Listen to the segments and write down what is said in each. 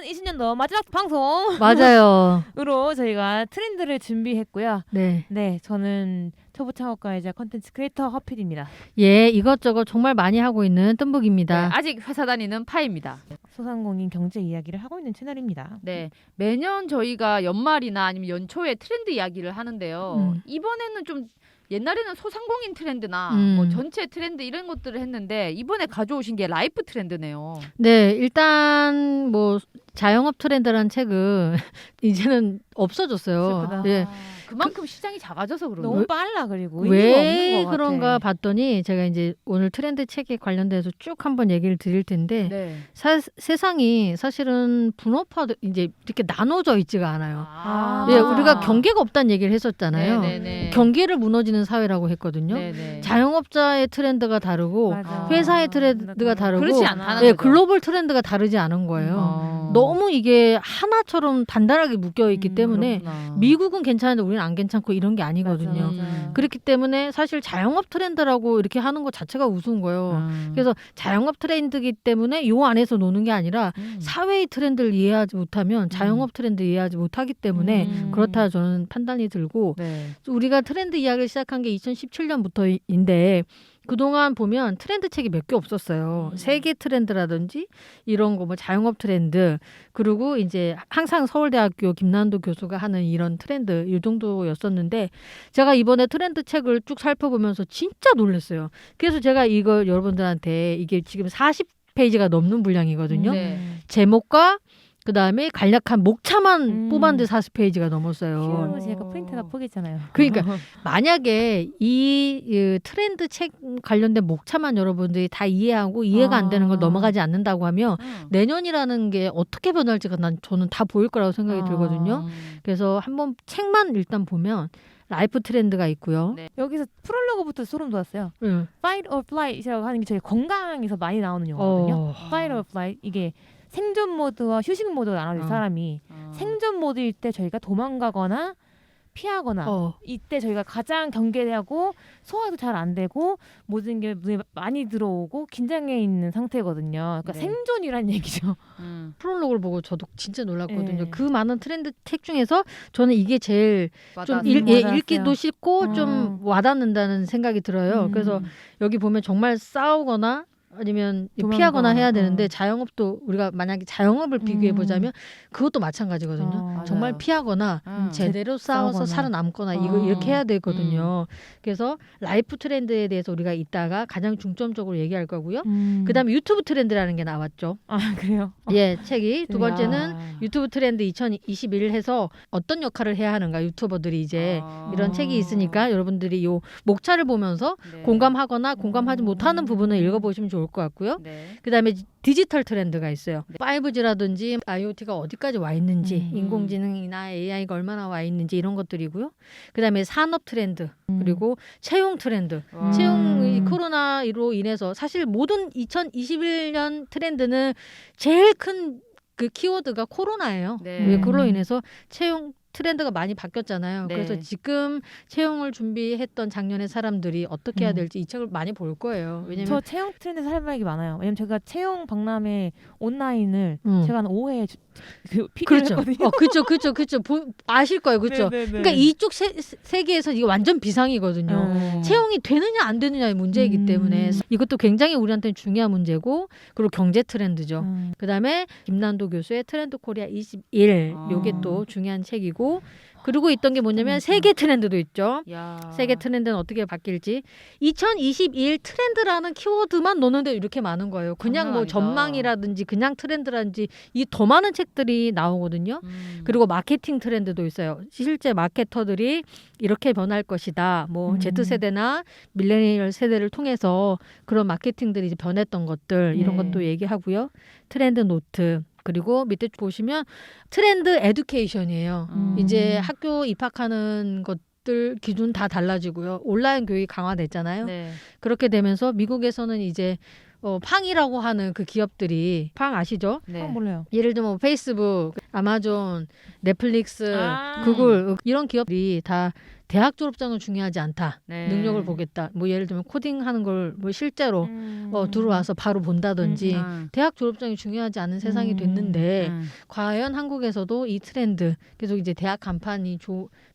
2020년도 마지막 방송 맞아요. 으로 저희가 트렌드를 준비했고요. 네. 네, 저는 초보 창업가이자 컨텐츠 크리에이터 허필입니다. 예, 이것저것 정말 많이 하고 있는 뜸북입니다. 네, 아직 회사 다니는 파입니다. 소상공인 경제 이야기를 하고 있는 채널입니다. 네, 매년 저희가 연말이나 아니면 연초에 트렌드 이야기를 하는데요. 이번에는 좀 옛날에는 소상공인 트렌드나 뭐 전체 트렌드 이런 것들을 했는데 이번에 가져오신 게 라이프 트렌드네요. 네, 일단 뭐 자영업 트렌드라는 책은 이제는 없어졌어요. 슬프다. 예. 그만큼 시장이 작아져서 그런가? 너무 빨라 그리고 의미가 없는 왜 것 그런가 같아. 봤더니 제가 이제 오늘 트렌드 책에 관련돼서 쭉 한번 얘기를 드릴 텐데 네. 세상이 사실은 분업화도 이제 이렇게 나눠져 있지가 않아요. 아. 예, 우리가 경계가 없다는 얘기를 했었잖아요. 네네네. 경계를 무너지는 사회라고 했거든요. 네네. 자영업자의 트렌드가 다르고 맞아. 회사의 트렌드가 다르고 그렇지 않다는 예, 거죠. 글로벌 트렌드가 다르지 않은 거예요. 너무 이게 하나처럼 단단하게 묶여 있기 때문에 그렇구나. 미국은 괜찮은데 우리는 안 괜찮고 이런 게 아니거든요. 맞아. 그렇기 때문에 사실 자영업 트렌드라고 이렇게 하는 것 자체가 우스운 거예요. 그래서 자영업 트렌드이기 때문에 요 안에서 노는 게 아니라 사회의 트렌드를 이해하지 못하면 자영업 트렌드 이해하지 못하기 때문에 그렇다 저는 판단이 들고 네. 우리가 트렌드 이야기를 시작한 게 2017년부터인데 그동안 보면 트렌드 책이 몇 개 없었어요. 세계 트렌드라든지 이런 거 뭐 자영업 트렌드 그리고 이제 항상 서울대학교 김난도 교수가 하는 이런 트렌드 이 정도였었는데 제가 이번에 트렌드 책을 쭉 살펴보면서 진짜 놀랐어요. 그래서 제가 이걸 여러분들한테 이게 지금 40페이지가 넘는 분량이거든요. 네. 제목과 그다음에 간략한 목차만 뽑았는데 40페이지가 넘었어요. 휴, 제가 프린트가 포기했잖아요. 그러니까 만약에 이 트렌드 책 관련된 목차만 여러분들이 다 이해하고 이해가 안 되는 걸 넘어가지 않는다고 하면 내년이라는 게 어떻게 변할지가 저는 다 보일 거라고 생각이 들거든요. 그래서 한번 책만 일단 보면 라이프 트렌드가 있고요. 네. 여기서 프롤로그부터 소름 돋았어요. 응. Fight or Flight이라고 하는 게 저희 건강에서 많이 나오는 용어거든요. Fight or Flight 이게 생존 모드와 휴식 모드가 나눠진 사람이 생존 모드일 때 저희가 도망가거나 피하거나 이때 저희가 가장 경계하고 소화도 잘 안 되고 모든 게 눈에 많이 들어오고 긴장해 있는 상태거든요. 그러니까 네. 생존이란 얘기죠. 프롤로그를 보고 저도 진짜 놀랐거든요. 네. 그 많은 트렌드 책 중에서 저는 이게 제일 좀 와닿았어요. 읽기도 쉽고 좀 와닿는다는 생각이 들어요. 그래서 여기 보면 정말 싸우거나 아니면 피하거나 해야 되는데 자영업도 우리가 만약에 자영업을 비교해 보자면 그것도 마찬가지거든요. 정말 피하거나 제대로 싸워서 살아남거나 이거 이렇게 해야 되거든요. 그래서 라이프 트렌드에 대해서 우리가 이따가 가장 중점적으로 얘기할 거고요. 그다음에 유튜브 트렌드라는 게 나왔죠. 아 그래요? 예, 책이 두 번째는 유튜브 트렌드 2021 해서 어떤 역할을 해야 하는가 유튜버들이 이제 이런 책이 있으니까 여러분들이 요 목차를 보면서 네. 공감하거나 공감하지 못하는 부분을 읽어보시면 좋을 것 같고요. 네. 그다음에 디지털 트렌드가 있어요. 5G라든지 IoT가 어디까지 와 있는지 인공지능이나 AI가 얼마나 와 있는지 이런 것들이고요. 그다음에 산업 트렌드 그리고 채용 트렌드. 채용이 코로나로 인해서 사실 모든 2021년 트렌드는 제일 큰 그 키워드가 코로나예요. 네. 왜 그로 인해서 채용 트렌드가 많이 바뀌었잖아요. 네. 그래서 지금 채용을 준비했던 작년의 사람들이 어떻게 해야 될지 이 책을 많이 볼 거예요. 왜냐면 저 채용 트렌드에서 할 말이 많아요. 왜냐면 제가 채용 박람회 온라인을 제가 한 5회 PD를 그렇죠. 했거든요. 그렇죠. 아실 거예요. 그렇죠. 네네네. 그러니까 이쪽 세계에서 이게 완전 비상이거든요. 채용이 되느냐 안 되느냐의 문제이기 때문에 이것도 굉장히 우리한테는 중요한 문제고 그리고 경제 트렌드죠. 그다음에 김난도 교수의 트렌드 코리아 21 요게 또 중요한 책이고 그리고 있던 게 뭐냐면 세계 트렌드도 있죠. 야. 세계 트렌드는 어떻게 바뀔지 2021 트렌드라는 키워드만 넣는데 이렇게 많은 거예요. 그냥 뭐 아니다. 전망이라든지 그냥 트렌드라든지 이 더 많은 책들이 나오거든요. 그리고 마케팅 트렌드도 있어요. 실제 마케터들이 이렇게 변할 것이다. 뭐 Z세대나 밀레니얼 세대를 통해서 그런 마케팅들이 이제 변했던 것들 이런 것도 얘기하고요. 트렌드 노트 그리고 밑에 보시면 트렌드 에듀케이션이에요. 이제 학교 입학하는 것들 기준 다 달라지고요. 온라인 교육이 강화됐잖아요. 네. 그렇게 되면서 미국에서는 이제 팡이라고 하는 그 기업들이 팡 아시죠? 네. 몰라요. 예를 들면 뭐 페이스북 아마존, 넷플릭스, 아. 구글 이런 기업들이 다 대학 졸업장은 중요하지 않다. 네. 능력을 보겠다. 뭐 예를 들면 코딩하는 걸 뭐 실제로 들어와서 바로 본다든지 대학 졸업장이 중요하지 않은 세상이 됐는데 과연 한국에서도 이 트렌드 계속 이제 대학 간판이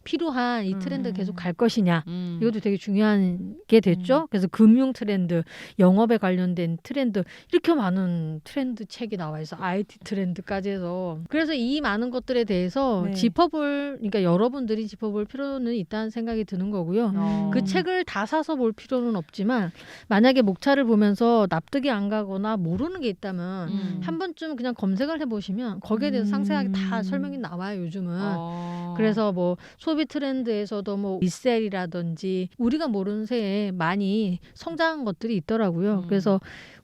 필요한 이 트렌드 계속 갈 것이냐 이것도 되게 중요한 게 됐죠. 그래서 금융 트렌드, 영업에 관련된 트렌드 이렇게 많은 트렌드 책이 나와 있어. IT 트렌드까지 해서 그래서 이 많은 것들에 대해서 네. 그러니까 여러분들이 짚어볼 필요는 있다는 생각이 드는 거고요. 그 책을 다 사서 볼 필요는 없지만 만약에 목차를 보면서 납득이 안 가거나 모르는 게 있다면 한 번쯤 그냥 검색을 해보시면 거기에 대해서 상세하게 다 설명이 나와요. 요즘은. 그래서 뭐 소비 트렌드에서도 뭐 리셀이라든지 우리가 모르는 새에 많이 성장한 것들이 있더라고요. 그래서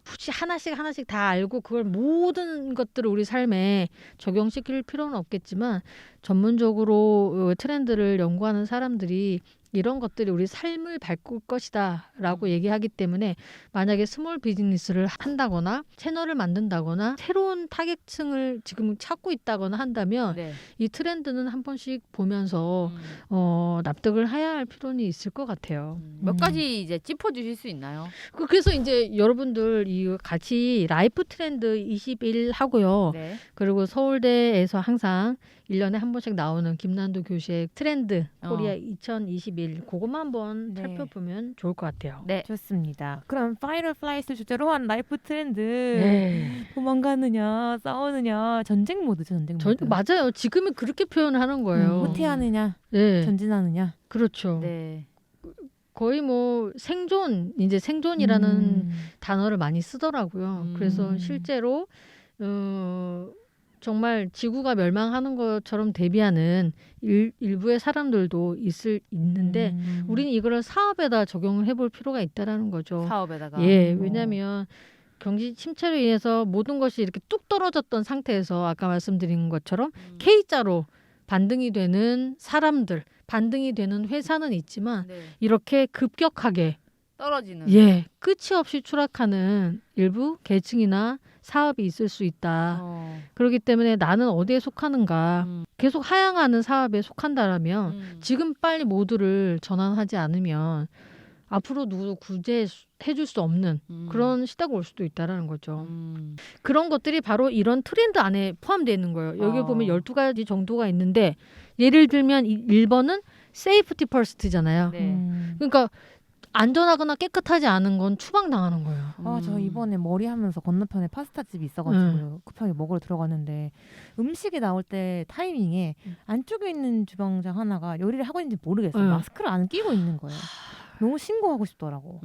굳이 하나씩 다 알고 그걸 모든 것들을 우리 삶에 적용시킬 필요는 없겠지만 전문적으로 트렌드를 연구하는 사람들이 이런 것들이 우리 삶을 바꿀 것이다 라고 얘기하기 때문에 만약에 스몰 비즈니스를 한다거나 채널을 만든다거나 새로운 타겟층을 지금 찾고 있다거나 한다면 네. 이 트렌드는 한 번씩 보면서 납득을 해야 할 필요는 있을 것 같아요. 몇 가지 이제 짚어주실 수 있나요? 그래서 이제 여러분들 이 같이 라이프 트렌드 21 하고요. 네. 그리고 서울대에서 항상 1년에 한 번씩 나오는 김난도 교수의 트렌드 코리아 2021 그것만 한번 네. 살펴보면 좋을 것 같아요. 네. 좋습니다. 그럼 파이널 플라이트 주제로 한 라이프 트렌드 네. 도망가느냐 싸우느냐 전쟁 모드죠. 전쟁 모드. 맞아요. 지금은 그렇게 표현하는 거예요. 후퇴하느냐 네. 전진하느냐. 그렇죠. 네. 거의 뭐 생존이라는 단어를 많이 쓰더라고요. 그래서 실제로 정말 지구가 멸망하는 것처럼 대비하는 일부의 사람들도 있는데 우리는 이거를 사업에다 적용을 해볼 필요가 있다라는 거죠. 사업에다가. 예, 왜냐하면 경기 침체로 인해서 모든 것이 이렇게 뚝 떨어졌던 상태에서 아까 말씀드린 것처럼 K자로 반등이 되는 사람들, 반등이 되는 회사는 있지만 네. 이렇게 급격하게 떨어지는. 끝이 없이 추락하는 일부 계층이나 사업이 있을 수 있다. 그렇기 때문에 나는 어디에 속하는가 계속 하향하는 사업에 속한다라면 지금 빨리 모두를 전환하지 않으면 앞으로 누구도 구제해줄 수 없는 그런 시대가 올 수도 있다라는 거죠. 그런 것들이 바로 이런 트렌드 안에 포함되어 있는 거예요. 여기 보면 12가지 정도가 있는데 예를 들면 1번은 세이프티 퍼스트잖아요. 네. 그러니까 안전하거나 깨끗하지 않은 건 추방당하는 거예요. 저 이번에 머리 하면서 건너편에 파스타 집이 있어가지고 급하게 먹으러 들어갔는데 음식이 나올 때 타이밍에 안쪽에 있는 주방장 하나가 요리를 하고 있는지 모르겠어요. 마스크를 안 끼고 있는 거예요. 너무 신고하고 싶더라고.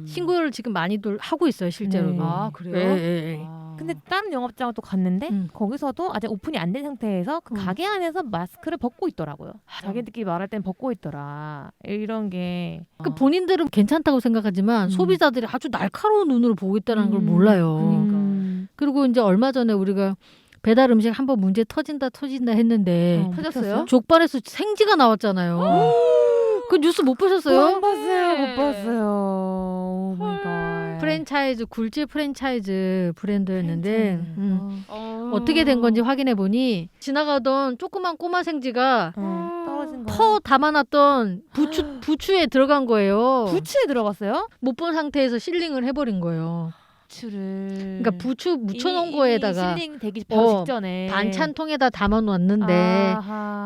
신고를 지금 많이들 하고 있어요, 실제로도. 네. 아, 그래요? 예. 근데 다른 영업장을 또 갔는데 거기서도 아직 오픈이 안 된 상태에서 그 가게 안에서 마스크를 벗고 있더라고요. 자기들끼리 말할 땐 벗고 있더라. 이런 게 그 본인들은 괜찮다고 생각하지만 소비자들이 아주 날카로운 눈으로 보고 있다는 걸 몰라요. 그러니까. 그리고 이제 얼마 전에 우리가 배달 음식 한번 문제 터진다 했는데 터졌어요? 족발에서 생지가 나왔잖아요. 그 뉴스 못 보셨어요? 못 봤어요. 오 마이 갓. 프랜차이즈 굴지 프랜차이즈 브랜드였는데 어떻게 된 건지 확인해 보니 지나가던 조그만 꼬마 생지가 떨어진 거. 퍼 담아놨던 부추에 들어간 거예요. 부추에 들어갔어요? 못 본 상태에서 실링을 해버린 거예요. 부추를. 그러니까 부추 묻혀놓은 이미 거에다가 실링 되기 바로 직전에 반찬통에다 담아놨는데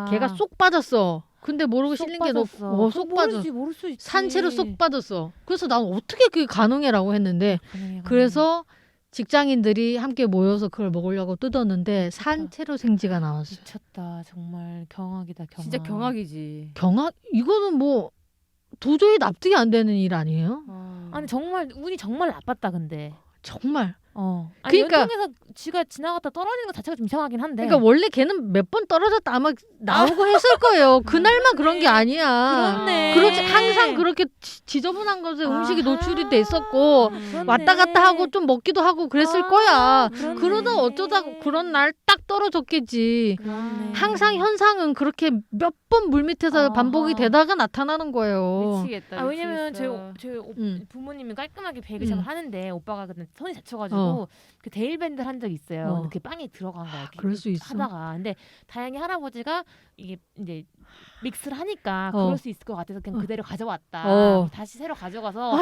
걔가 쏙 빠졌어. 근데 모르고 실린 게 너무 쏙 빠졌어. 모를 수 있지. 산채로 쏙 빠졌어. 그래서 난 어떻게 그게 가능해라고 했는데 그래서 직장인들이 함께 모여서 그걸 먹으려고 뜯었는데 산채로 생지가 나왔어요. 미쳤다. 정말 경악이다. 경악. 진짜 경악이지. 경악? 이거는 뭐 도저히 납득이 안 되는 일 아니에요? 아니 정말 운이 정말 나빴다 근데. 정말. 아니, 그러니까 연통에서 쥐가 지나갔다 떨어지는 것 자체가 좀 이상하긴 한데. 그러니까 원래 걔는 몇 번 떨어졌다 아마 나오고 했을 거예요. 그날만 그런 게 아니야. 그렇네. 그렇지 항상 그렇게 지저분한 것에 음식이 노출이 돼 있었고 왔다 갔다 하고 좀 먹기도 하고 그랬을 거야. 그렇네. 그러다 어쩌다 그런 날 딱 떨어졌겠지. 그렇네. 항상 현상은 그렇게 몇 번 물밑에서 반복이 되다가 나타나는 거예요. 미치겠다. 왜냐면 미치겠어. 제 부모님이 깔끔하게 베이글 샵을 하는데 오빠가 근데 손이 다쳐가지고 저도 그 데일밴드 한 적이 있어요. 근데 그 빵에 들어간 거예요. 그럴 수 있어. 하다가 근데 다행히 할아버지가 이게 이제 믹스를 하니까 그럴 수 있을 것 같아서 그냥 그대로 가져왔다. 다시 새로 가져가서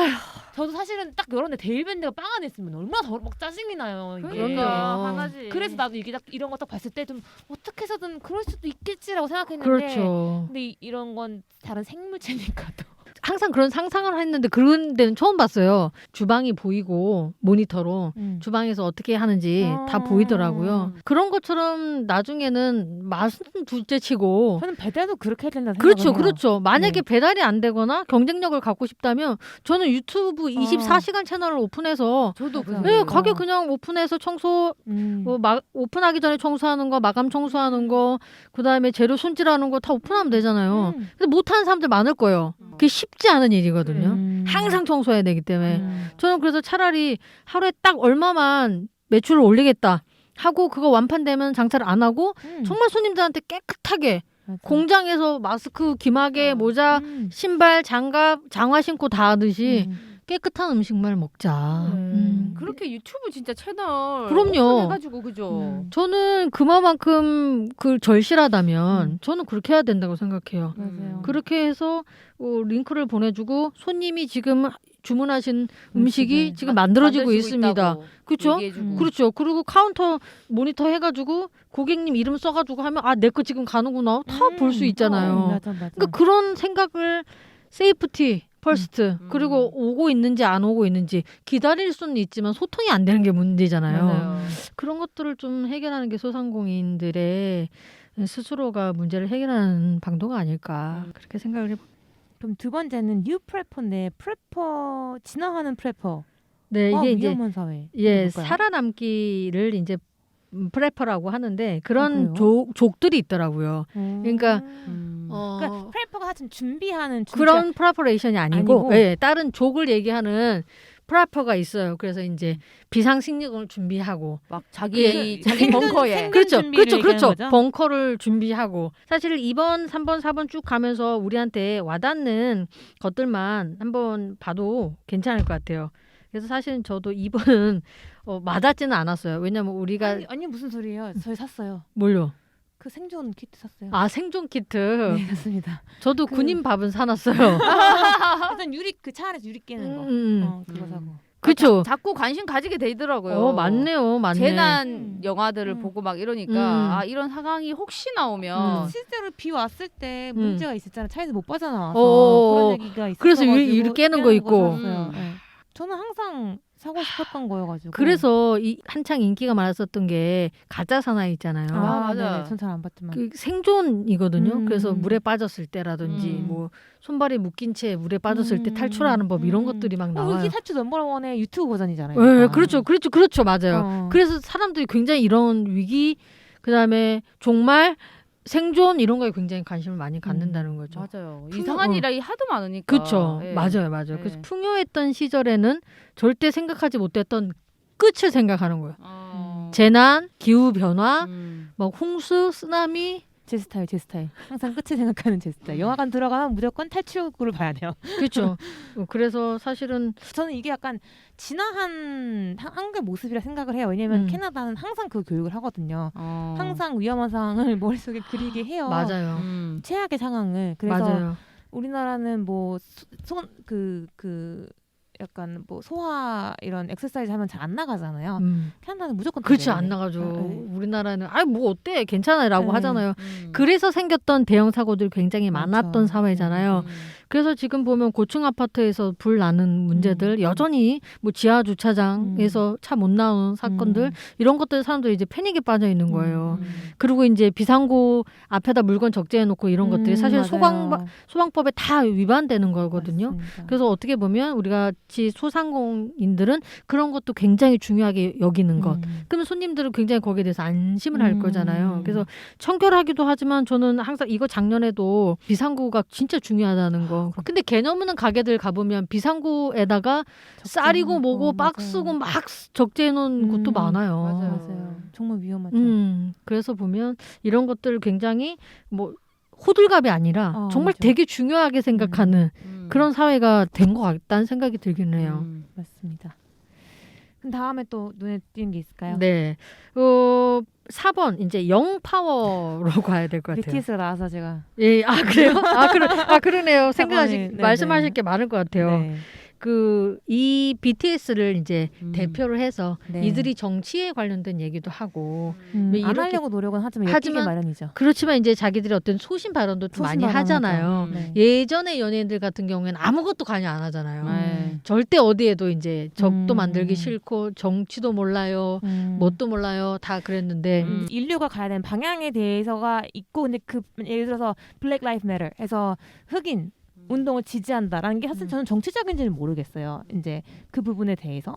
저도 사실은 딱 열었는데 데일밴드가 빵 안에 있으면 얼마나 더 막 짜증이 나요. 이게. 그러니까 화나지. 그래서 나도 이게 딱 이런 거 딱 봤을 때 좀 어떻게 해서든 그럴 수도 있겠지라고 생각했는데 그렇죠. 근데 이런 건 다른 생물체니까 또 항상 그런 상상을 했는데 그런 데는 처음 봤어요. 주방이 보이고 모니터로 주방에서 어떻게 하는지 다 보이더라고요. 그런 것처럼 나중에는 맛은 둘째치고 저는 배달도 그렇게 해야 된다고 그렇죠. 생각해요. 그렇죠. 만약에 배달이 안 되거나 경쟁력을 갖고 싶다면 저는 유튜브 24시간 채널을 오픈해서 저도 그 맞아. 네, 가게 그냥 오픈해서 청소 뭐 오픈하기 전에 청소하는 거, 마감 청소하는 거, 그다음에 재료 손질하는 거 다 오픈하면 되잖아요. 근데 못하는 사람들 많을 거예요. 그게 쉽지 않은 일이거든요. 항상 청소해야 되기 때문에. 저는 그래서 차라리 하루에 딱 얼마만 매출을 올리겠다 하고 그거 완판되면 장사를 안 하고 정말 손님들한테 깨끗하게 맞아. 공장에서 마스크, 귀마개, 모자, 신발, 장갑, 장화 신고 다 하듯이 깨끗한 음식만 먹자. 그렇게 유튜브 진짜 채널 그럼요. 해가지고 그죠. 저는 그만큼 그 절실하다면 저는 그렇게 해야 된다고 생각해요. 맞아요. 그렇게 해서 링크를 보내주고 손님이 지금 주문하신 음식이 지금 만들어지고 있습니다. 그렇죠? 그렇죠. 그리고 카운터 모니터 해가지고 고객님 이름 써가지고 하면 내 거 지금 가는구나 다 볼 수 있잖아요. 맞아. 그러니까 그런 생각을 세이프티 퍼스트 그리고 오고 있는지 안 오고 있는지 기다릴 수는 있지만 소통이 안 되는 게 문제잖아요. 맞아요. 그런 것들을 좀 해결하는 게 소상공인들의 스스로가 문제를 해결하는 방도가 아닐까 그렇게 생각을 해봅니다. 그럼 두 번째는 뉴 프레퍼인데 프레퍼 진화하는 프레퍼. 네, 이게 이제 위험한 사회. 살아남기를 이제 프레퍼라고 하는데 그런 그래요? 족들이 있더라고요. 그러니까 그러니까 프레퍼가 하여튼 준비하는 그런 프레퍼레이션이 아니고 네, 다른 족을 얘기하는 프레퍼가 있어요. 그래서 이제 비상식량을 준비하고 막 자기 벙커에 그렇죠. 거죠? 벙커를 준비하고 사실 2번, 3번, 4번 쭉 가면서 우리한테 와닿는 것들만 한번 봐도 괜찮을 것 같아요. 그래서 사실은 저도 2번은 와닿지는 않았어요. 왜냐면 우리가 아니 무슨 소리예요? 저희 샀어요. 뭘요? 그 생존 키트 샀어요. 생존 키트. 네, 샀습니다. 저도 군인 밥은 사놨어요. 일단 그 차 안에서 유리 깨는 거. 그거 사고. 그렇죠. 자꾸 관심 가지게 되더라고요. 맞네요. 재난 영화들을 보고 막 이러니까 이런 상황이 혹시 나오면 실제로 비 왔을 때 문제가 있었잖아요. 차에서 못 빠져나와서 그런 얘기가 있었어요. 그래서 유리 깨는 거 있고. 저는 항상 사고 싶었던 거여가지고. 그래서 한창 인기가 많았었던 게 가짜 사나이 있잖아요. 맞아요. 전 잘 안 봤지만. 그 생존이거든요. 그래서 물에 빠졌을 때라든지 뭐 손발이 묶인 채 물에 빠졌을 때 탈출하는 법 이런 것들이 막 나와요. 이게 탈출 넘버원의 유튜브 버전이잖아요. 네, 그렇죠, 맞아요. 그래서 사람들이 굉장히 이런 위기, 그다음에 종말, 생존 이런 거에 굉장히 관심을 많이 갖는다는 거죠. 맞아요. 이상한 일이 하도 많으니까. 그렇죠. 네. 맞아요. 그래서 풍요했던 시절에는 절대 생각하지 못했던 끝을 생각하는 거예요. 재난, 기후 변화, 막 홍수, 쓰나미. 제 스타일. 항상 끝을 생각하는 제 스타일. 영화관 들어가면 무조건 탈출구를 봐야 돼요. 그렇죠. 그래서 사실은 저는 이게 약간 진화한 한국의 모습이라 생각을 해요. 왜냐하면 캐나다는 항상 그 교육을 하거든요. 항상 위험한 상황을 머릿속에 그리게 해요. 맞아요. 최악의 상황을. 그래서 맞아요. 우리나라는 뭐 약간 뭐 소화 이런 엑서사이즈 하면 잘 안 나가잖아요. 캐나다는 무조건 그렇지 안 나가죠. 우리나라는 뭐 어때 괜찮아라고 하잖아요. 그래서 생겼던 대형 사고들이 굉장히 많았던 사회잖아요. 그래서 지금 보면 고층 아파트에서 불 나는 문제들 여전히 뭐 지하 주차장에서 차 못 나오는 사건들 이런 것들 사람들이 이제 패닉에 빠져 있는 거예요. 그리고 이제 비상구 앞에다 물건 적재해 놓고 이런 것들이 사실 소방법에 다 위반되는 거거든요. 맞습니다. 그래서 어떻게 보면 우리가 소상공인들은 그런 것도 굉장히 중요하게 여기는 것. 그러면 손님들은 굉장히 거기에 대해서 안심을 할 거잖아요. 그래서 청결하기도 하지만 저는 항상 이거 작년에도 비상구가 진짜 중요하다는 거. 근데 개념 없는 가게들 가보면 비상구에다가 쌀이고 뭐고 박스고 막 적재해 놓은 곳도 많아요. 맞아요. 정말 위험하죠. 그래서 보면 이런 것들 굉장히 뭐 호들갑이 아니라 정말 맞아. 되게 중요하게 생각하는 그런 사회가 된 것 같다는 생각이 들긴 해요. 맞습니다. 그럼 다음에 또 눈에 띄는 게 있을까요? 네. 4번 이제 영파워로 가야 될 것 같아요. BTS가 나와서 제가 예, 그래요? 그러네요. 네, 말씀하실 게 많을 것 같아요. 네. 이 BTS를 이제 음. 대표를 해서 네. 이들이 정치에 관련된 얘기도 하고 안 이렇게- 하려고 노력은 하지만 엮이기 마련이죠. 그렇지만 이제 자기들이 어떤 소신 발언도 좀 많이 소신 하잖아요. 발언하죠. 네. 예전의 연예인들 같은 경우에는 아무것도 관여 안 하잖아요. 네. 절대 어디에도 이제 적도 음. 만들기 싫고 정치도 몰라요. 뭣도 몰라요. 다 그랬는데 인류가 가야 되는 방향에 대해서가 있고 근데 그 예를 들어서 블랙 라이프 매터 해서 흑인 운동을 지지한다라는 게 사실 저는 정치적인지는 모르겠어요. 이제 그 부분에 대해서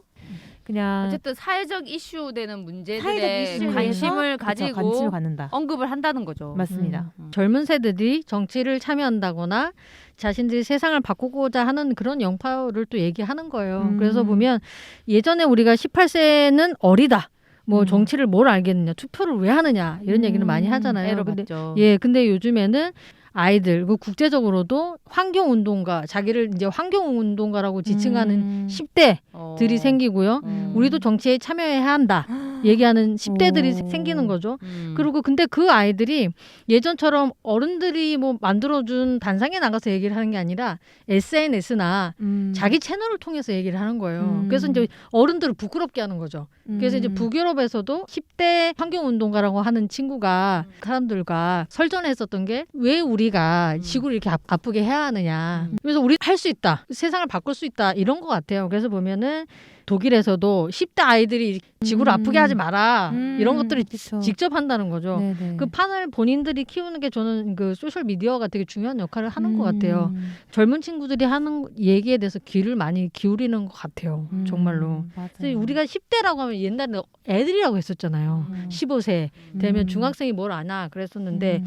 그냥 어쨌든 사회적 이슈 되는 사회적 문제들에 이슈에 관심을 대해서 가지고 관심을 갖는다. 언급을 한다는 거죠. 맞습니다. 젊은 세대들이 정치를 참여한다거나 자신들이 세상을 바꾸고자 하는 그런 영파를 또 얘기하는 거예요. 그래서 보면 예전에 우리가 18세는 어리다. 뭐 정치를 뭘 알겠느냐, 투표를 왜 하느냐 이런 얘기를 많이 하잖아요. 애로 근데 봤죠. 근데 요즘에는 아이들, 그 국제적으로도 환경운동가, 자기를 이제 환경운동가라고 지칭하는 10대들이 생기고요. 우리도 정치에 참여해야 한다. 얘기하는 10대들이 생기는 거죠. 그리고 근데 그 아이들이 예전처럼 어른들이 뭐 만들어준 단상에 나가서 얘기를 하는 게 아니라 SNS나 자기 채널을 통해서 얘기를 하는 거예요. 그래서 이제 어른들을 부끄럽게 하는 거죠. 그래서 이제 북유럽에서도 10대 환경운동가라고 하는 친구가 사람들과 설전했었던 게 왜 우리가 지구를 이렇게 아프게 해야 하느냐. 그래서 우리 할 수 있다. 세상을 바꿀 수 있다. 이런 것 같아요. 그래서 보면은 독일에서도 10대 아이들이 지구를 아프게 하지 마라. 이런 것들을 그쵸. 직접 한다는 거죠. 네네. 그 판을 본인들이 키우는 게 저는 그 소셜 미디어가 되게 중요한 역할을 하는 것 같아요. 젊은 친구들이 하는 얘기에 대해서 귀를 많이 기울이는 것 같아요. 정말로. 그래서 우리가 10대라고 하면 옛날에 애들이라고 했었잖아요. 15세 되면 중학생이 뭘 아나 그랬었는데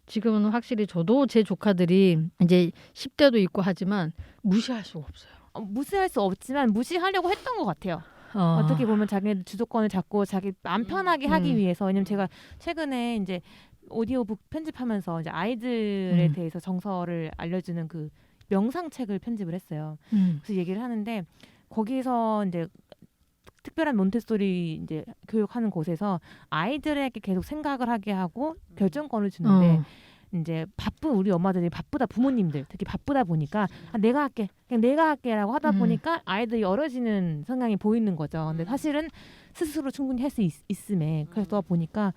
지금은 확실히 저도 제 조카들이 이제 10대도 있고 하지만 무시할 수가 없어요. 무시할 수 없지만 무시하려고 했던 것 같아요. 어떻게 보면 자기네들 주도권을 잡고 자기 마음 편하게 하기 위해서. 왜냐면 제가 최근에 이제 오디오북 편집하면서 이제 아이들에 대해서 정서를 알려주는 그 명상책을 편집을 했어요. 그래서 얘기를 하는데 거기서 이제 특별한 몬테소리 이제 교육하는 곳에서 아이들에게 계속 생각을 하게 하고 결정권을 주는데 이제 바쁜 우리 엄마들이 바쁘다 부모님들 특히 바쁘다 보니까 내가 할게 그냥 내가 할게라고 하다 보니까 아이들이 멀어지는 성향이 보이는 거죠. 근데 사실은 스스로 충분히 할 수 있음에 그래서 보니까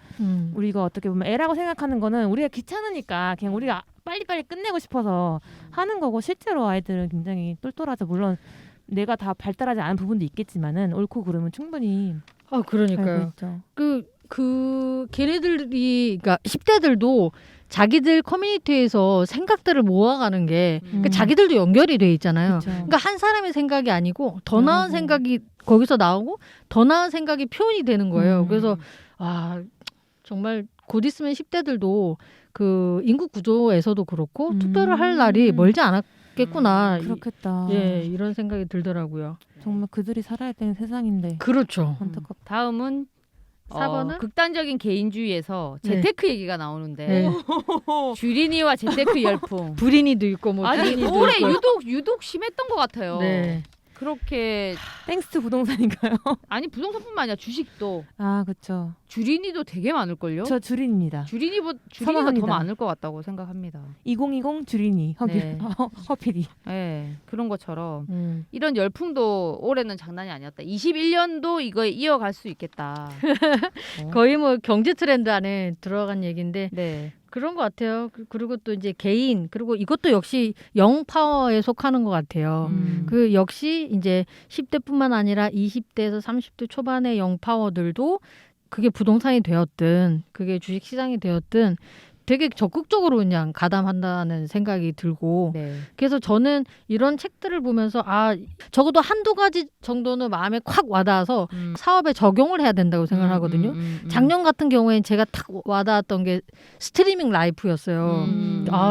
우리가 어떻게 보면 애라고 생각하는 거는 우리가 귀찮으니까 그냥 우리가 빨리빨리 끝내고 싶어서 하는 거고 실제로 아이들은 굉장히 똘똘하죠. 물론 내가 다 발달하지 않은 부분도 있겠지만은 옳고 그름은 충분히 그러니까요. 알고 있죠. 걔네들이 그러니까 10대들도 자기들 커뮤니티에서 생각들을 모아가는 게 그러니까 자기들도 연결이 돼 있잖아요. 그쵸. 그러니까 한 사람의 생각이 아니고 더 나은 생각이 거기서 나오고 더 나은 생각이 표현이 되는 거예요. 그래서 정말 곧 있으면 10대들도 그 인구 구조에서도 그렇고 투표를 할 날이 멀지 않았겠구나. 그렇겠다. 이런 생각이 들더라고요. 정말 그들이 살아야 되는 세상인데 그렇죠. 안타깝다. 다음은 4번은 극단적인 개인주의에서 재테크 얘기가 나오는데 네. 주린이와 재테크 열풍. 불인이도 있고 뭐 아니 주린이도 올해 있고. 유독 심했던 것 같아요. 네. 그렇게 땡스 부동산인가요? 아니 부동산뿐만 아니라 주식도 그렇죠. 주린이도 되게 많을걸요. 저 주린입니다. 주린이가 선호합니다. 더 많을 것 같다고 생각합니다. 2020 주린이 네. 허피디. 네, 그런 것처럼 이런 열풍도 올해는 장난이 아니었다. 21년도 이거에 이어갈 수 있겠다. 거의 뭐 경제 트렌드 안에 들어간 얘기인데 네. 그런 것 같아요. 그리고 또 이제 개인 그리고 이것도 역시 영파워에 속하는 것 같아요. 그 역시 이제 10대뿐만 아니라 20대에서 30대 초반의 영파워들도 그게 부동산이 되었든 그게 주식시장이 되었든 되게 적극적으로 그냥 가담한다는 생각이 들고 네. 그래서 저는 이런 책들을 보면서 적어도 한두 가지 정도는 마음에 콱 와닿아서 사업에 적용을 해야 된다고 생각을 하거든요. 작년 같은 경우엔 제가 탁 와닿았던 게 스트리밍 라이프였어요.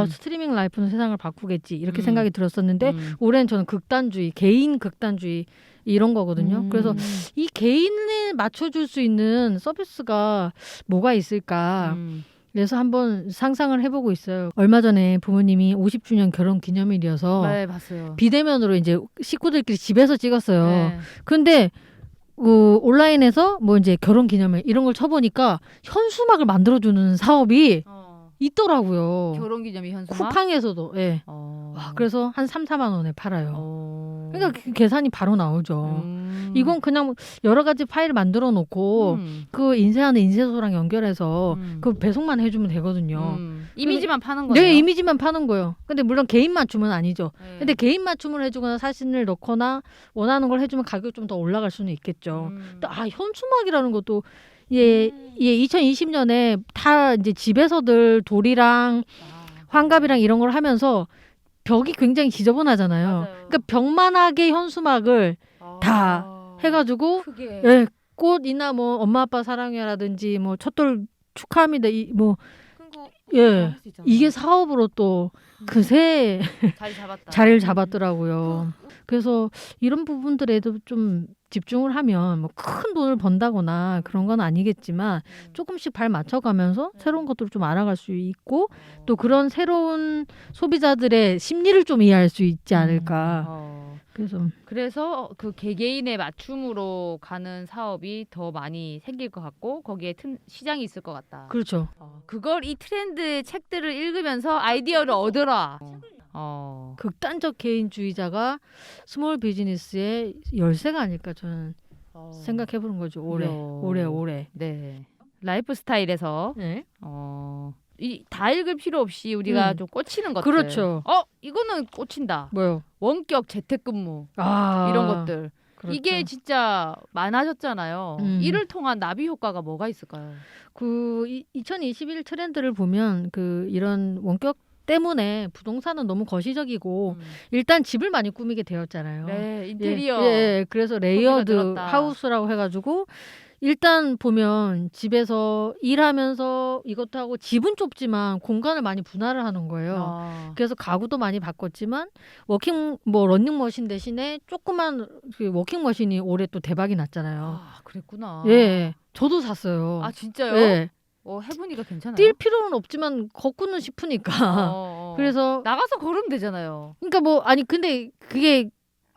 스트리밍 라이프는 세상을 바꾸겠지 이렇게 생각이 들었었는데 올해는 저는 극단주의, 개인 극단주의 이런 거거든요. 그래서 이 개인을 맞춰줄 수 있는 서비스가 뭐가 있을까 그래서 한번 상상을 해보고 있어요. 얼마 전에 부모님이 50주년 결혼 기념일이어서 네, 봤어요. 비대면으로 이제 식구들끼리 집에서 찍었어요. 네. 근데 그 온라인에서 뭐 이제 결혼 기념일 이런 걸 쳐보니까 현수막을 만들어주는 사업이 있더라고요. 결혼기념일 현수막. 쿠팡에서도. 예. 와, 그래서 한 3, 4만 원에 팔아요. 그러니까 그 계산이 바로 나오죠. 이건 그냥 여러 가지 파일을 만들어 놓고 그 인쇄하는 인쇄소랑 연결해서 그 배송만 해주면 되거든요. 이미지만 파는 거예요? 네, 이미지만 파는 거예요. 근데 물론 개인 맞춤은 아니죠. 네. 근데 개인 맞춤을 해주거나 사진을 넣거나 원하는 걸 해주면 가격이 좀 더 올라갈 수는 있겠죠. 또 현수막이라는 것도 예, 2020년에 다 이제 집에서들 돌이랑 환갑이랑 이런 걸 하면서 벽이 굉장히 지저분하잖아요. 맞아요. 그러니까 벽만하게 현수막을 다 해가지고 크게. 예, 꽃이나 뭐 엄마 아빠 사랑해라든지 뭐 첫돌 축하합니다. 예, 이게 사업으로 또 그새 자리 잡았다. 자리를 잡았더라고요. 그래서 이런 부분들에도 좀 집중을 하면 뭐 큰 돈을 번다거나 그런 건 아니겠지만 조금씩 발 맞춰가면서 새로운 것들을 좀 알아갈 수 있고 또 그런 새로운 소비자들의 심리를 좀 이해할 수 있지 않을까. 그래서 그 개개인의 맞춤으로 가는 사업이 더 많이 생길 것 같고 거기에 시장이 있을 것 같다. 그렇죠. 그걸 이 트렌드 책들을 읽으면서 아이디어를 얻어라. 극단적 개인주의자가 스몰 비즈니스의 열쇠가 아닐까 저는 생각해보는 거죠. 올해. 네. 라이프 스타일에서 네. 다 읽을 필요 없이 우리가 좀 꽂히는 것들. 그렇죠. 이거는 꽂힌다. 뭐요? 원격 재택근무 이런 것들. 그렇죠. 이게 진짜 많아졌잖아요. 이를 통한 나비 효과가 뭐가 있을까요? 2021 트렌드를 보면 이런 원격 때문에 부동산은 너무 거시적이고 일단 집을 많이 꾸미게 되었잖아요. 네, 인테리어. 예, 그래서 레이어드 하우스라고 해가지고 일단 보면 집에서 일하면서 이것도 하고 집은 좁지만 공간을 많이 분할을 하는 거예요. 그래서 가구도 많이 바꿨지만 러닝머신 대신에 조그만 워킹머신이 올해 또 대박이 났잖아요. 그랬구나. 예, 저도 샀어요. 진짜요? 예. 해보니까 괜찮아요. 뛸 필요는 없지만 걷고는 싶으니까. 그래서 나가서 걸으면 되잖아요. 그러니까 근데 그게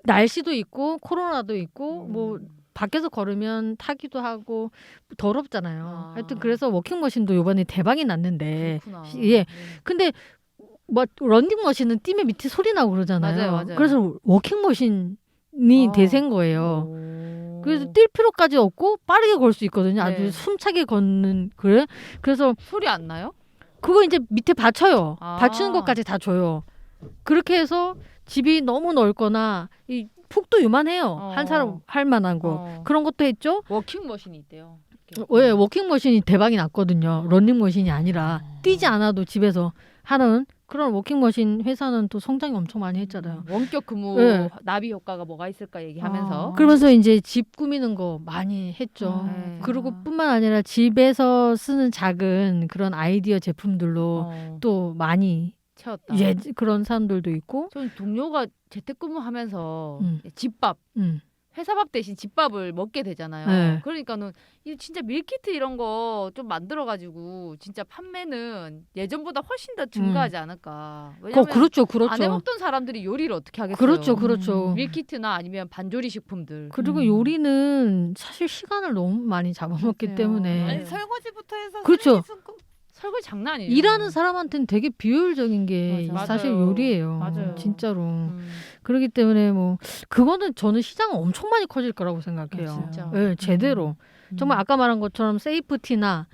날씨도 있고 코로나도 있고 밖에서 걸으면 타기도 하고 더럽잖아요. 하여튼 그래서 워킹머신도 이번에 대박이 났는데. 그렇구나. 예. 근데 런닝머신은 뛰면 밑에 소리 나고 그러잖아요. 맞아요. 그래서 워킹머신이 대세인 거예요. 그래서 뛸 필요까지 없고 빠르게 걸 수 있거든요. 아주 숨차게 걷는 그래서 소리 안 나요? 그거 이제 밑에 받쳐요. 받치는 것까지 다 줘요. 그렇게 해서 집이 너무 넓거나 이 폭도 요만해요. 한 사람 할 만한 거. 그런 것도 했죠. 워킹머신이 있대요. 왜 워킹머신이 대박이 났거든요. 런닝머신이 아니라 뛰지 않아도 집에서 하는 그런 워킹머신 회사는 또 성장이 엄청 많이 했잖아요. 원격 근무 나비 효과가 뭐가 있을까 얘기하면서. 그러면서 이제 집 꾸미는 거 많이 했죠. 그리고 뿐만 아니라 집에서 쓰는 작은 그런 아이디어 제품들로 또 많이 채웠다. 예, 그런 사람들도 있고. 전 동료가 재택근무하면서 집밥. 회사 밥 대신 집밥을 먹게 되잖아요. 네. 그러니까는 이 진짜 밀키트 이런 거 좀 만들어가지고 진짜 판매는 예전보다 훨씬 더 증가하지 않을까. 왜냐면 그렇죠. 안 해먹던 사람들이 요리를 어떻게 하겠어요. 그렇죠. 밀키트나 아니면 반조리 식품들. 그리고 요리는 사실 시간을 너무 많이 잡아먹기 때문에. 아니, 설거지부터 해서 그렇죠. 설거지 장난 아니에요. 일하는 사람한테는 되게 비효율적인 게 맞아요. 사실 요리예요. 맞아요. 진짜로. 그렇기 때문에 그거는 저는 시장은 엄청 많이 커질 거라고 생각해요. 진짜. 네, 제대로. 정말 아까 말한 것처럼 세이프티나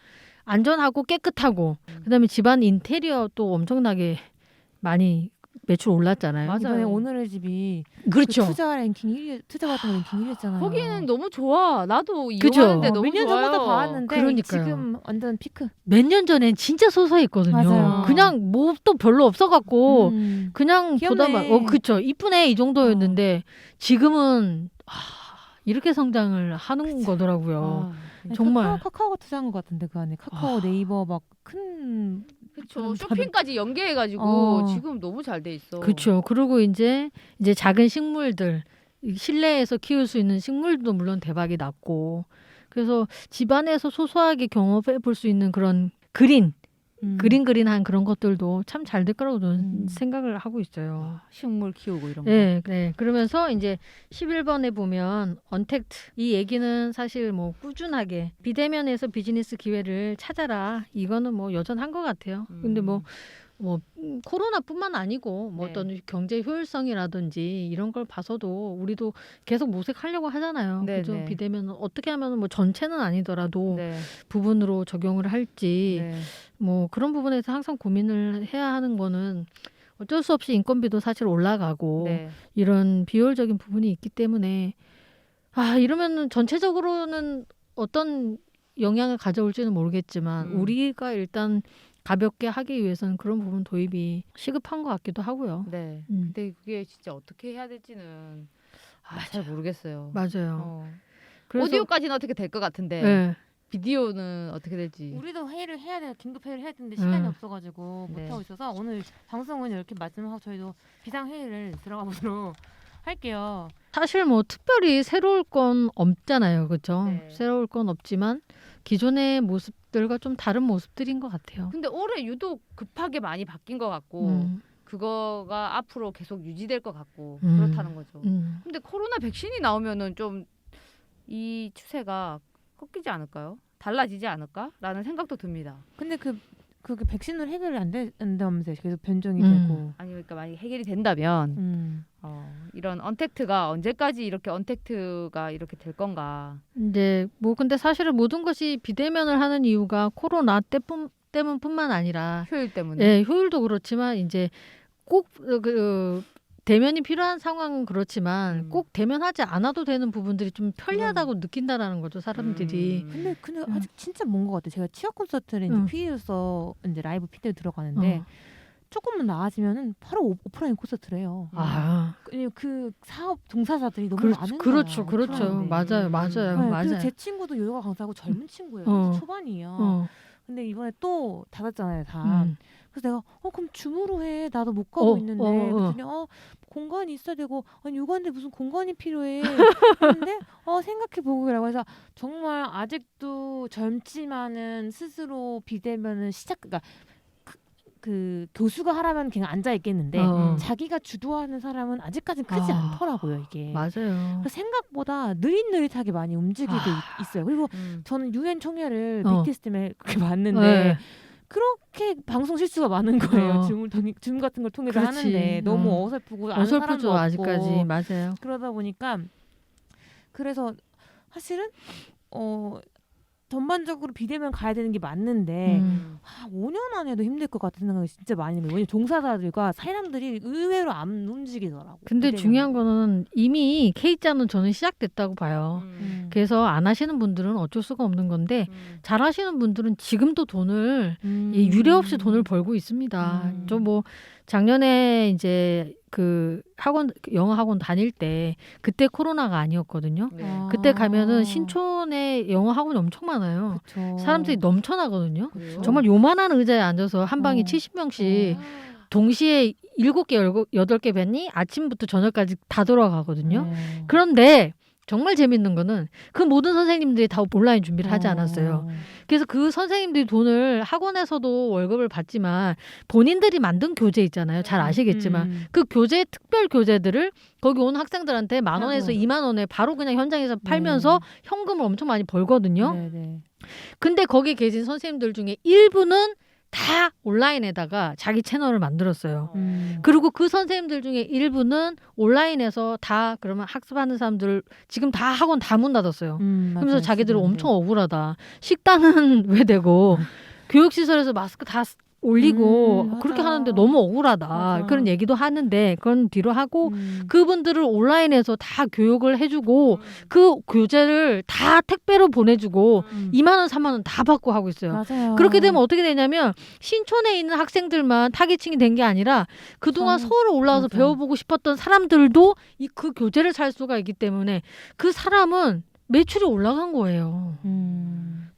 안전하고 깨끗하고 그다음에 집안 인테리어도 엄청나게 많이 매출 올랐잖아요. 맞아요. 이번에 오늘의 집이 그렇죠. 투자 같은 거 랭킹 1위였잖아요. 거기는 너무 좋아. 나도 그죠? 이용하는데 너무 몇 년 좋아요. 전부터 봐왔는데 그러니까요. 지금 완전 피크. 몇 년 전엔 진짜 소소했거든요. 맞아요. 그냥 또 별로 없어갖고 그냥 귀엽네. 보다만 그쵸 이쁘네 이 정도였는데 지금은 이렇게 성장을 하는 거더라고요. 정말. 카카오가 투자한 것 같은데 그 안에 카카오 네이버 큰 그렇죠. 쇼핑까지 연계해가지고 지금 너무 잘 돼 있어. 그렇죠. 그리고 이제 작은 식물들 실내에서 키울 수 있는 식물도 물론 대박이 났고 그래서 집안에서 소소하게 경험해 볼 수 있는 그런 그린 그린한 그런 것들도 참 잘 될 거라고 저는 생각을 하고 있어요. 식물 키우고 이런 거. 네, 네. 그러면서 이제 11번에 보면 언택트 이 얘기는 사실 뭐 꾸준하게 비대면에서 비즈니스 기회를 찾아라. 이거는 뭐 여전한 것 같아요. 근데 뭐 코로나뿐만 아니고 뭐 네. 어떤 경제 효율성이라든지 이런 걸 봐서도 우리도 계속 모색하려고 하잖아요. 네, 그죠? 네. 비대면 어떻게 하면 뭐 전체는 아니더라도 네. 부분으로 적용을 할지 네. 뭐 그런 부분에서 항상 고민을 해야 하는 거는 어쩔 수 없이 인건비도 사실 올라가고 네. 이런 비효율적인 부분이 있기 때문에 이러면은 전체적으로는 어떤 영향을 가져올지는 모르겠지만 우리가 일단 가볍게 하기 위해서는 그런 부분 도입이 시급한 것 같기도 하고요. 네. 근데 그게 진짜 어떻게 해야 될지는 잘 모르겠어요. 맞아요. 오디오까지는 어떻게 될 것 같은데 네. 비디오는 어떻게 될지. 우리도 회의를 해야 돼. 긴급 회의를 해야 되는데 시간이 없어가지고 네. 못하고 있어서 오늘 방송은 이렇게 말씀하고 저희도 비상 회의를 들어가 보도록 할게요. 사실 뭐 특별히 새로울 건 없잖아요. 그렇죠? 네. 새로울 건 없지만 기존의 모습들과 좀 다른 모습들인 것 같아요. 근데 올해 유독 급하게 많이 바뀐 것 같고 그거가 앞으로 계속 유지될 것 같고 그렇다는 거죠. 근데 코로나 백신이 나오면은 좀 이 추세가 꺾이지 않을까요? 달라지지 않을까라는 생각도 듭니다. 근데 그게 백신으로 해결이 안 된다면서요. 계속 변종이 되고. 아니 그러니까 만약 해결이 된다면 이런 언택트가 언제까지 이렇게 언택트가 이렇게 될 건가? 이제 뭐 근데 사실은 모든 것이 비대면을 하는 이유가 코로나 때문뿐만 아니라 효율 때문에. 예, 효율도 그렇지만 이제 꼭 대면이 필요한 상황은 그렇지만 꼭 대면하지 않아도 되는 부분들이 좀 편리하다고 느낀다라는 거죠, 사람들이. 근데 아직 진짜 먼 것 같아요. 제가 취업 콘서트를 이제 PD로서 이제 라이브 PD로 들어가는데 조금만 나아지면은 바로 오프라인 콘서트래요. 그 사업 종사자들이 너무 많은 그렇죠, 거예요. 그렇죠. 맞아요. 네, 맞아요. 그래서 제 친구도 요가 강사하고 젊은 친구예요. 초반이에요. 근데 이번에 또 닫았잖아요, 다. 그래서 내가 그럼 줌으로 해. 나도 못 가고 있는데. 그랬더니 공간이 있어야 되고 아니 요가인데 무슨 공간이 필요해. 근데 생각해보고라고 해서 정말 아직도 젊지만은 스스로 비대면은 그러니까 그 교수가 하라면 그냥 앉아 있겠는데 자기가 주도하는 사람은 아직까지는 크지 않더라고요 이게. 맞아요. 생각보다 느릿느릿하게 많이 움직이고 있어요. 그리고 저는 유엔 총회를 BTS 때문에 그렇게 봤는데 그렇게 방송 실수가 많은 거예요. 줌 같은 걸 통해서 하는데 너무 어설프고 아는 사람도 없고 아직까지. 맞아요. 그러다 보니까 그래서 사실은 전반적으로 비대면 가야 되는 게 맞는데 5년 안에도 힘들 것 같은 생각이 진짜 많이 들어요. 왜냐면 종사자들과 사람들이 의외로 안 움직이더라고. 근데 중요한 거는 이미 K자는 저는 시작됐다고 봐요. 그래서 안 하시는 분들은 어쩔 수가 없는 건데 잘 하시는 분들은 지금도 돈을 유례 없이 돈을 벌고 있습니다. 저 뭐 작년에 이제 그 영어 학원 다닐 때 그때 코로나가 아니었거든요. 그때 가면은 신촌에 영어 학원이 엄청 많아요. 그쵸. 사람들이 넘쳐나거든요. 그래요? 정말 요만한 의자에 앉아서 한 방에 70명씩 동시에 7개, 8개 밴이 아침부터 저녁까지 다 돌아가거든요. 그런데 정말 재밌는 거는 그 모든 선생님들이 다 온라인 준비를 하지 않았어요. 그래서 그 선생님들이 돈을 학원에서도 월급을 받지만 본인들이 만든 교재 있잖아요. 잘 아시겠지만 그 교재 특별 교재들을 거기 온 학생들한테 10,000원에서 20,000원에 바로 그냥 현장에서 팔면서 현금을 엄청 많이 벌거든요. 근데 거기 계신 선생님들 중에 일부는 다 온라인에다가 자기 채널을 만들었어요. 그리고 그 선생님들 중에 일부는 온라인에서 다 그러면 학습하는 사람들 지금 다 학원 다 문 닫았어요. 그러면서 자기들은 엄청 억울하다. 식당은 왜 되고 교육시설에서 마스크 다 올리고 그렇게 하는데 너무 억울하다. 맞아. 그런 얘기도 하는데 그건 뒤로 하고 그분들을 온라인에서 다 교육을 해주고 그 교재를 다 택배로 보내주고 2만 원, 3만 원 다 받고 하고 있어요. 맞아요. 그렇게 되면 어떻게 되냐면 신촌에 있는 학생들만 타겟층이 된 게 아니라 그동안 서울에 올라와서 맞아. 배워보고 싶었던 사람들도 그 교재를 살 수가 있기 때문에 그 사람은 매출이 올라간 거예요.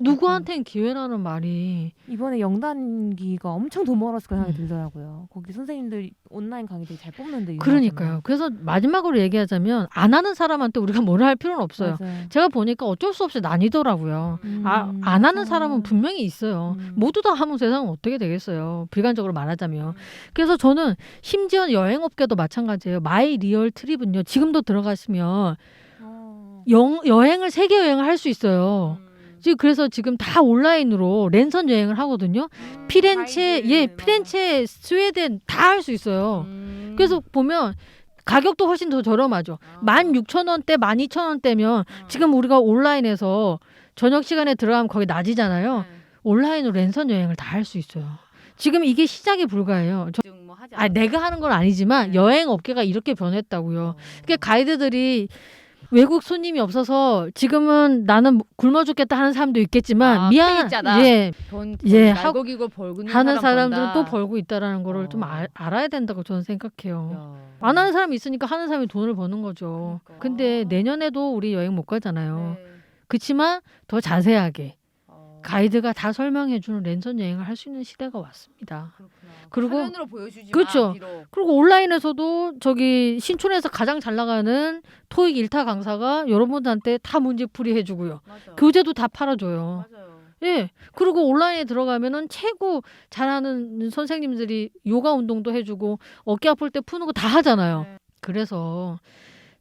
누구한테는 기회라는 말이 이번에 영단기가 엄청 돈 벌었을 거라 생각이 들더라고요. 거기 선생님들 온라인 강의들 잘 뽑는데 그러니까요. 그래서 마지막으로 얘기하자면 안 하는 사람한테 우리가 뭐라 할 필요는 없어요. 맞아요. 제가 보니까 어쩔 수 없이 나뉘더라고요. 안 하는 사람은 분명히 있어요. 모두 다 하면 세상은 어떻게 되겠어요. 비관적으로 말하자면. 그래서 저는 심지어 여행업계도 마찬가지예요. 마이 리얼 트립은요. 지금도 들어가시면 여행을 세계 여행을 할 수 있어요. 지금 그래서 지금 다 온라인으로 랜선 여행을 하거든요. 피렌체, 스웨덴 다 할 수 있어요. 그래서 보면 가격도 훨씬 더 저렴하죠. 16,000원대, 12,000원대면 지금 우리가 온라인에서 저녁 시간에 들어가면 거의 낮이잖아요. 온라인으로 랜선 여행을 다 할 수 있어요. 지금 이게 시작이 불가해요. 내가 하는 건 아니지만 여행 업계가 이렇게 변했다고요. 그러니까 가이드들이 외국 손님이 없어서 지금은 나는 굶어 죽겠다 하는 사람도 있겠지만 말고기고 벌고 하는 사람들은 또 벌고 있다라는 거를 좀 알아야 된다고 저는 생각해요. 안 하는 사람이 있으니까 하는 사람이 돈을 버는 거죠. 근데 내년에도 우리 여행 못 가잖아요. 그렇지만 더 자세하게 가이드가 다 설명해주는 랜선 여행을 할 수 있는 시대가 왔습니다. 그리고 화면으로 보여주지 그렇죠. 그리고 온라인에서도 저기 신촌에서 가장 잘 나가는 토익 1타 강사가 여러분들한테 다 문제풀이 해주고요. 맞아요. 교재도 다 팔아줘요. 맞아요. 예. 그리고 온라인에 들어가면은 최고 잘하는 선생님들이 요가 운동도 해주고 어깨 아플 때 푸는 거 다 하잖아요. 그래서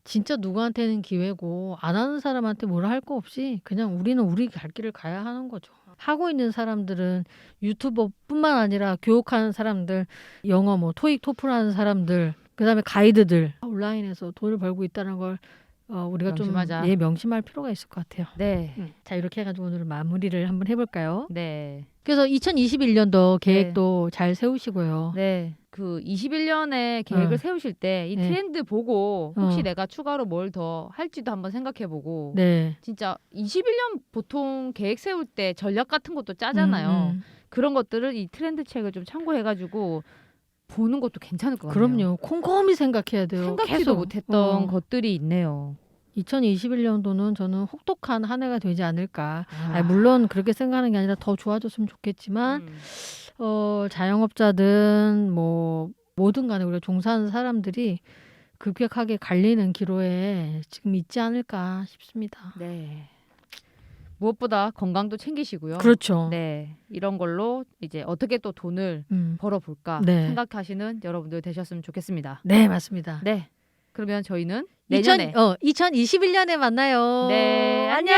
진짜 누구한테는 기회고 안 하는 사람한테 뭐라 할 거 없이 그냥 우리는 우리 갈 길을 가야 하는 거죠. 하고 있는 사람들은 유튜버뿐만 아니라 교육하는 사람들, 영어 뭐 토익 토플 하는 사람들, 그다음에 가이드들 온라인에서 돈을 벌고 있다는 걸 우리가 명심하자. 좀 명심할 필요가 있을 것 같아요. 네. 자, 이렇게 해가지고 오늘 마무리를 한번 해볼까요? 네. 그래서 2021년도 계획도 잘 세우시고요. 네. 그 21년에 계획을 세우실 때 이 트렌드 보고 혹시 내가 추가로 뭘 더 할지도 한번 생각해보고 진짜 21년 보통 계획 세울 때 전략 같은 것도 짜잖아요. 그런 것들을 이 트렌드 책을 좀 참고해가지고 보는 것도 괜찮을 것 같아요. 그럼요. 곰곰이 생각해야 돼요. 생각지도 못했던 것들이 있네요. 2021년도는 저는 혹독한 한 해가 되지 않을까. 물론 그렇게 생각하는 게 아니라 더 좋아졌으면 좋겠지만 자영업자든 뭐 뭐든 간에 우리가 종사하는 사람들이 급격하게 갈리는 기로에 지금 있지 않을까 싶습니다. 네. 무엇보다 건강도 챙기시고요. 그렇죠. 네. 이런 걸로 이제 어떻게 또 돈을 벌어볼까 생각하시는 여러분들 되셨으면 좋겠습니다. 네, 맞습니다. 네. 그러면 저희는 내년에 2021년에 만나요. 네. 안녕.